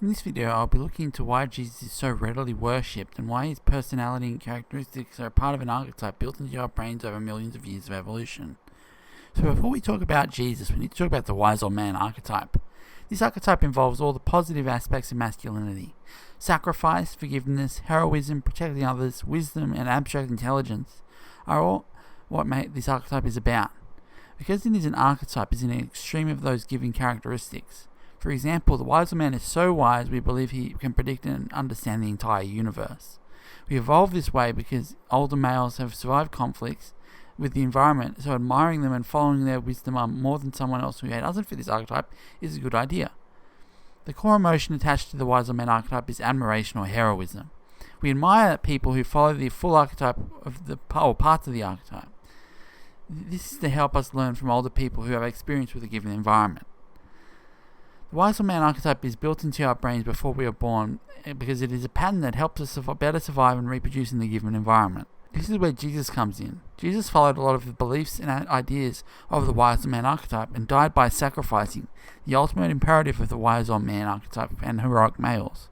In this video, I'll be looking into why Jesus is so readily worshipped and why his personality and characteristics are a part of an archetype built into our brains over millions of years of evolution. So before we talk about Jesus, we need to talk about the wise old man archetype. This archetype involves all the positive aspects of masculinity. Sacrifice, forgiveness, heroism, protecting others, wisdom, and abstract intelligence are all what this archetype is about. Because it is an archetype, it is an extreme of those given characteristics. For example, the wise old man is so wise we believe he can predict and understand the entire universe. We evolved this way because older males have survived conflicts with the environment, so admiring them and following their wisdom more than someone else who doesn't fit this archetype is a good idea. The core emotion attached to the wise old man archetype is admiration or heroism. We admire people who follow the full archetype of parts of the archetype. This is to help us learn from older people who have experience with a given environment. The wise old man archetype is built into our brains before we are born because it is a pattern that helps us better survive and reproduce in the given environment. This is where Jesus comes in. Jesus followed a lot of the beliefs and ideas of the wise old man archetype and died by sacrificing the ultimate imperative of the wise old man archetype and heroic males.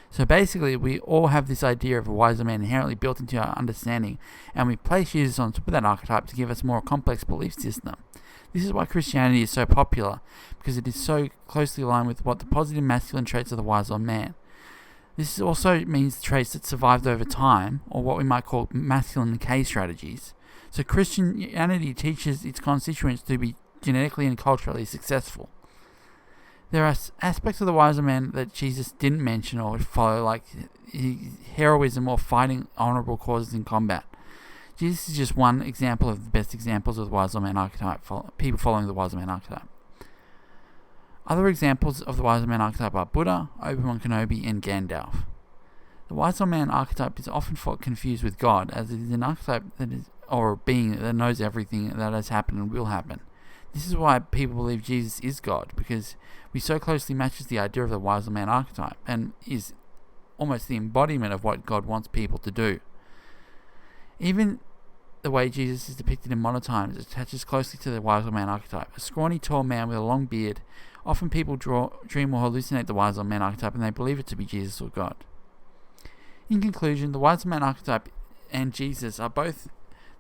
So basically, we all have this idea of a wise old man inherently built into our understanding, and we place Jesus on top of that archetype to give us a more complex belief system. This is why Christianity is so popular, because it is so closely aligned with what the positive masculine traits of the wise old man. This also means traits that survived over time, or what we might call masculine decay strategies. So Christianity teaches its constituents to be genetically and culturally successful. There are aspects of the wise old man that Jesus didn't mention or follow, like heroism or fighting honorable causes in combat. Jesus is just one example of the best examples of the wise old man archetype, people following the wise old man archetype. Other examples of the wise old man archetype are Buddha, Obi-Wan Kenobi, and Gandalf. The wise old man archetype is often confused with God, as it is an archetype that is, or a being that knows everything that has happened and will happen. This is why people believe Jesus is God, because he so closely matches the idea of the wise old man archetype and is almost the embodiment of what God wants people to do. Even the way Jesus is depicted in modern times attaches closely to the wise old man archetype. A scrawny, tall man with a long beard. Often people dream or hallucinate the wise old man archetype and they believe it to be Jesus or God. In conclusion, the wise old man archetype and Jesus are both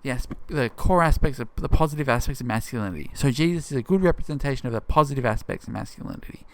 the core aspects the positive aspects of masculinity. So Jesus is a good representation of the positive aspects of masculinity.